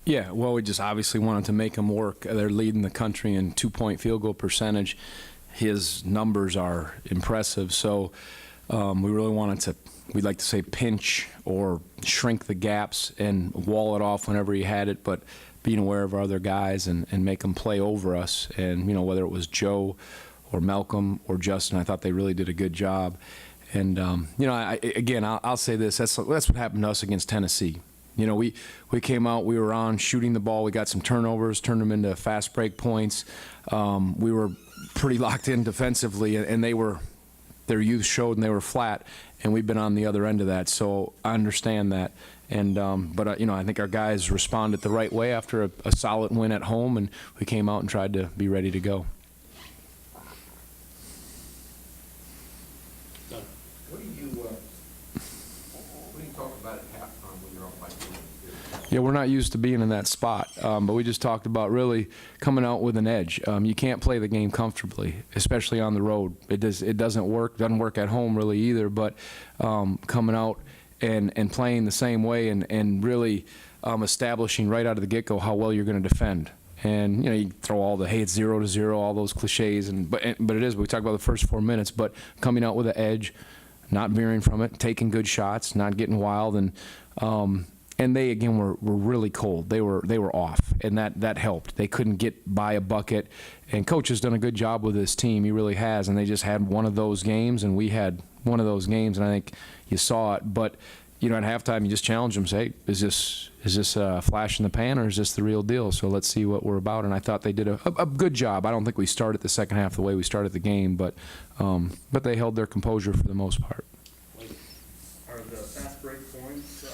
Yeah, well, we just obviously wanted to make them work. They're leading the country in two-point field goal percentage. His numbers are impressive, so we really wanted to, we'd like to say, pinch or shrink the gaps and wall it off whenever he had it, but being aware of our other guys and make them play over us. And, you know, whether it was Joe or Malcolm or Justin, I thought they really did a good job. And, you know, again, I'll say this, that's what happened to us against Tennessee. You know, we came out, we were on shooting the ball, we got some turnovers, turned them into fast break points. We were pretty locked in defensively, and their youth showed and they were flat, and we've been on the other end of that, so I understand that. And but you know, I think our guys responded the right way after a solid win at home, and we came out and tried to be ready to go. What do you talk about at halftime when you're up by 2? Yeah, we're not used to being in that spot, but we just talked about really coming out with an edge. You can't play the game comfortably, especially on the road. It doesn't work at home really either, but coming out and playing the same way and really establishing right out of the get-go how well you're going to defend. And, you know, you throw all the, hey, it's 0-0, all those cliches, but it is. We talk about the first 4 minutes, but coming out with an edge, not veering from it, taking good shots, not getting wild, and they again were really cold. They were off, and that helped. They couldn't get by a bucket, and Coach has done a good job with his team. He really has, and they just had one of those games, and we had one of those games, and I think you saw it. But you know, at halftime, you just challenge them, say, hey, is this a flash in the pan, or is this the real deal? So let's see what we're about. And I thought they did a good job. I don't think we started the second half the way we started the game, but they held their composure for the most part. Are the fast break points a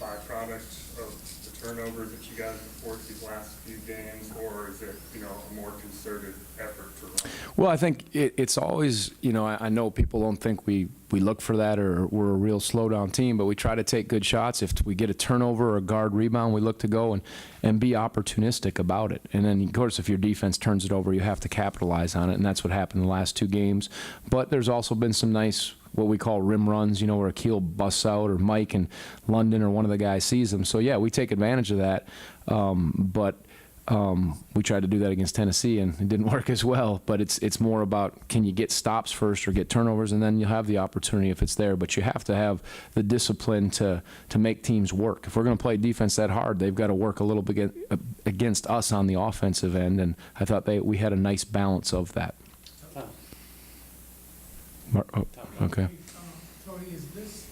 byproduct of the turnovers that you guys have forced these last few games, or is it, you know, a more concerted effort to run? Well, I think it's always, you know, I know people don't think we look for that or we're a real slow-down team, but we try to take good shots. If we get a turnover or a guard rebound, we look to go and be opportunistic about it. And then, of course, if your defense turns it over, you have to capitalize on it, and that's what happened in the last 2 games. But there's also been some nice, what we call rim runs, you know, where Akil busts out or Mike in London or one of the guys sees them. So, yeah, we take advantage of that. We tried to do that against Tennessee, and it didn't work as well. But it's more about, can you get stops first or get turnovers, and then you'll have the opportunity if it's there. But you have to have the discipline to make teams work. If we're going to play defense that hard, they've got to work a little bit against us on the offensive end, and I thought we had a nice balance of that. Okay. Tony, is this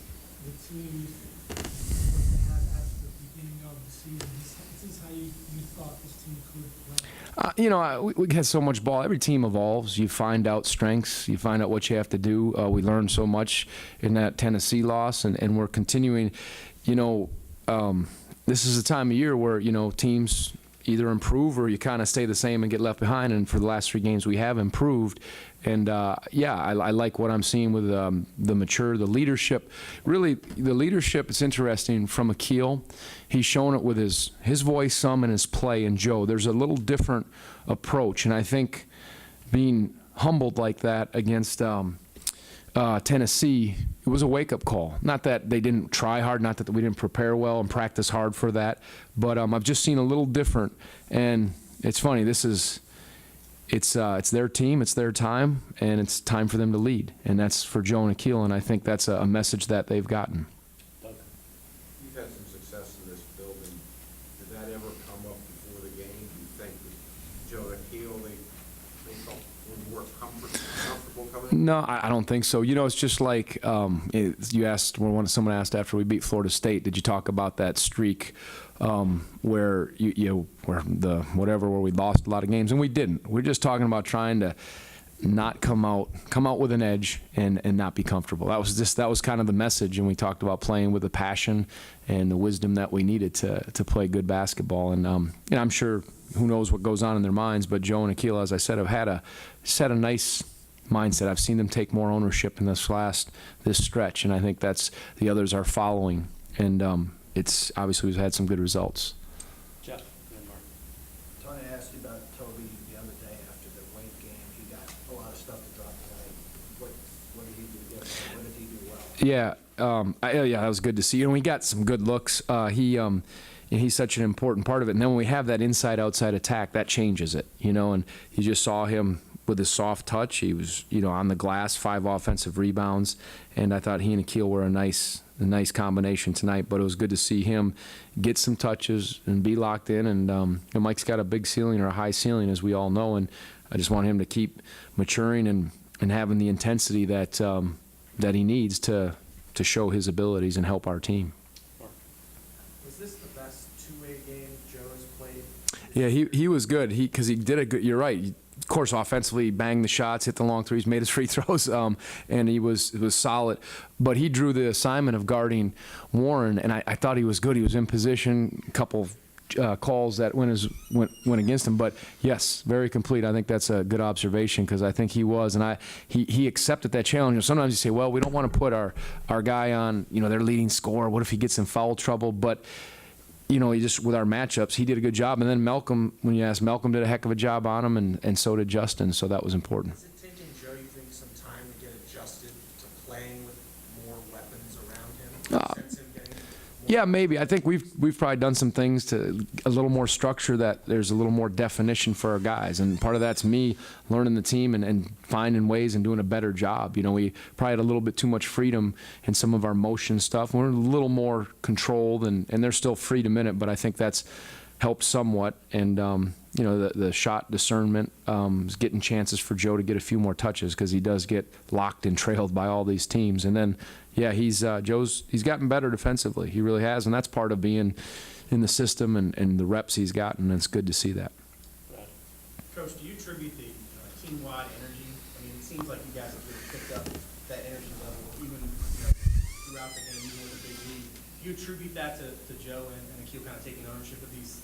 the team that you had at the beginning of the season? Is this how you thought this team could play? You know, we had so much ball. Every team evolves. You find out strengths. You find out what you have to do. We learned so much in that Tennessee loss, and we're continuing. You know, this is a time of year where, you know, teams either improve or you kind of stay the same and get left behind. And for the last 3 games, we have improved. And, yeah, I like what I'm seeing with the leadership. Really, the leadership, it's interesting from Akil. He's shown it with his voice some and his play. And Joe, there's a little different approach. And I think being humbled like that against Tennessee, it was a wake-up call. Not that they didn't try hard, not that we didn't prepare well and practice hard for that, but I've just seen a little different. And it's funny, it's their team, it's their time, and it's time for them to lead. And that's for Joe and Akil, and I think that's a message that they've gotten. You've had some success in this building. Did that ever come up before the game? Do you think that Joe and Akil, they felt more comfortable coming in? No, I don't think so. You know, it's just like you asked, someone asked after we beat Florida State, did you talk about that streak where where we lost a lot of games, and we didn't. We're just talking about trying to not come out with an edge and not be comfortable. That was kind of the message, and we talked about playing with the passion and the wisdom that we needed to play good basketball. And you know, I'm sure who knows what goes on in their minds, but Joe and Akil, as I said, have set a nice mindset. I've seen them take more ownership in this stretch, and I think that's the others are following. And it's obviously we've had some good results. Jeff, and Mark. Tony asked you about Toby the other day after the Wake game. He got a lot of stuff to drop tonight. What did he do different? What did he do well? Yeah, yeah, that was good to see. You know, we got some good looks. You he's such an important part of it. And then when we have that inside-outside attack, that changes it, and you just saw him with his soft touch. He was, on the glass, 5 offensive rebounds, and I thought he and Akil were a nice combination tonight. But it was good to see him get some touches and be locked in. And Mike's got a big ceiling, or a high ceiling, as we all know, and I just want him to keep maturing and having the intensity that he needs to show his abilities and help our team. Was this the best two-way game Joe has played? Yeah, he was good. Because he did a good. You're right. Of course, offensively, banged the shots, hit the long threes, made his free throws, and he was solid. But he drew the assignment of guarding Warren, and I thought he was good. He was in position. A couple calls that went against him, but yes, very complete. I think that's a good observation, because I think he was, and he accepted that challenge. Sometimes you say, well, we don't want to put our guy on, their leading scorer. What if he gets in foul trouble? But he just, with our matchups, he did a good job. And then Malcolm, when you asked, Malcolm did a heck of a job on him, and so did Justin. So that was important. Is it taking Joe, you think, some time to get adjusted to playing with more weapons around him? Since him getting more? Yeah, maybe. I think we've probably done some things to a little more structure, that there's a little more definition for our guys, and part of that's me learning the team and finding ways and doing a better job. We probably had a little bit too much freedom in some of our motion stuff. We're a little more controlled, and they're still freedom in it, but I think that's helped somewhat. And the shot discernment is getting chances for Joe to get a few more touches, because he does get locked and trailed by all these teams. And then, yeah, he's gotten better defensively. He really has, and that's part of being in the system and the reps he's gotten. And it's good to see that. Coach, do you attribute the team-wide energy? I mean, it seems like you guys have really picked up that energy level, even throughout the game, even with a big lead. Do you attribute that to Joe and Akil kind of taking ownership of these?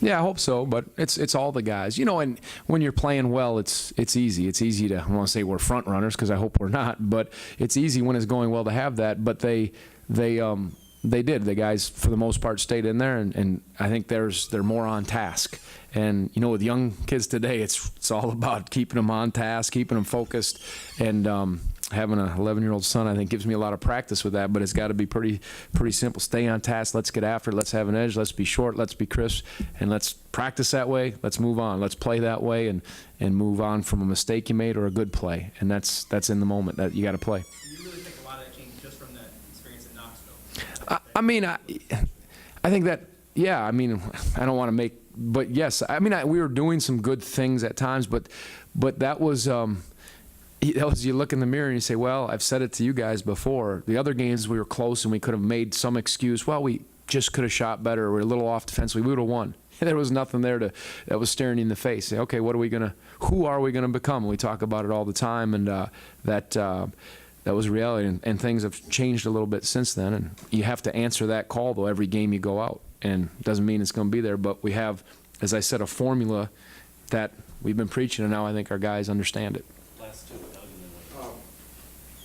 Yeah, I hope so, but it's all the guys. And when you're playing well, it's easy. It's easy to, I don't want to say we're front runners, because I hope we're not, but it's easy when it's going well to have that. But they did. The guys, for the most part, stayed in there, and I think they're more on task. And with young kids today, it's all about keeping them on task, keeping them focused, and having an 11-year-old son, I think, gives me a lot of practice with that. But it's got to be pretty simple. Stay on task. Let's get after it. Let's have an edge. Let's be short. Let's be crisp, and let's practice that way. Let's move on. Let's play that way, and move on from a mistake you made or a good play. And that's in the moment that you got to play. Do you really think a lot of that came just from that experience in Knoxville? I think that, yeah. I don't want to make, but yes. We were doing some good things at times, but that was. You look in the mirror and you say, well, I've said it to you guys before. The other games we were close and we could have made some excuse. Well, we just could have shot better. We're a little off defensively. We would have won. There was nothing there that was staring you in the face. Say, okay, who are we gonna become? We talk about it all the time, and that was reality. And things have changed a little bit since then. And you have to answer that call though every game you go out. And it doesn't mean it's going to be there, but we have, as I said, a formula that we've been preaching, and now I think our guys understand it. Last two, Doug, and then Mike.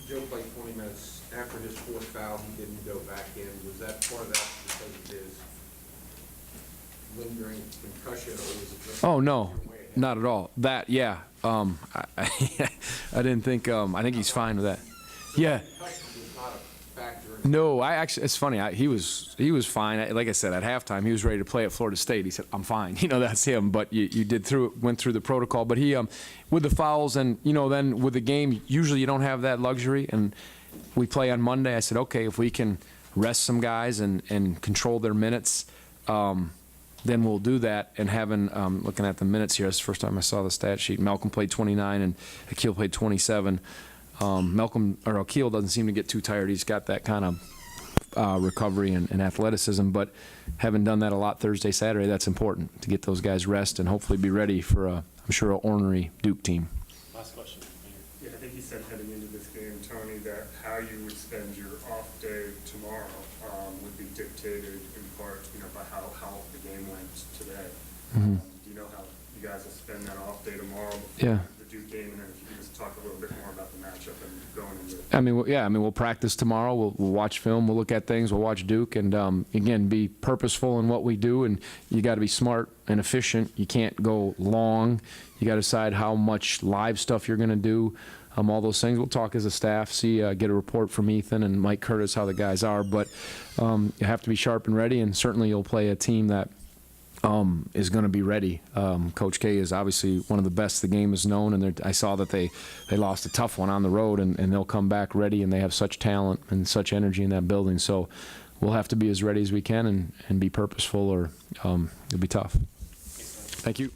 Joe played 20 minutes. After his fourth foul, he didn't go back in. Was that part of that because of his lingering concussion, or was it just? Oh, no, not at all. That, yeah. I didn't think, I think he's fine with that. Yeah. Concussion was not a factor in. No, it's funny. He was fine. Like I said, at halftime, he was ready to play at Florida State. He said, I'm fine. That's him. But you went through the protocol. But he, with the fouls and, then with the game, usually you don't have that luxury. And we play on Monday. I said, okay, if we can rest some guys and control their minutes, then we'll do that. And looking at the minutes here, that's the first time I saw the stat sheet. Malcolm played 29 and Akil played 27. Akil doesn't seem to get too tired. He's got that kind of recovery and athleticism, but having done that a lot Thursday, Saturday, that's important to get those guys rest and hopefully be ready for I'm sure, an ornery Duke team. Last question, Mayor. Yeah, I think you said heading into this game, Tony, that how you would spend your off day tomorrow would be dictated in part, by how the game went today. Mm-hmm. Do you know how you guys will spend that off day tomorrow before Yeah. the Duke game? And then if you could just talk a little bit more about the matchup and going into it. We'll practice tomorrow. We'll watch film. We'll look at things. We'll watch Duke, and again, be purposeful in what we do. And you got to be smart and efficient. You can't go long. You got to decide how much live stuff you're going to do. all those things. We'll talk as a staff, see, get a report from Ethan and Mike Curtis how the guys are. But you have to be sharp and ready, and certainly you'll play a team that is going to be ready. Coach K is obviously one of the best the game has known, and I saw that they lost a tough one on the road, and they'll come back ready, and they have such talent and such energy in that building. So we'll have to be as ready as we can and be purposeful, or it'll be tough. Thank you.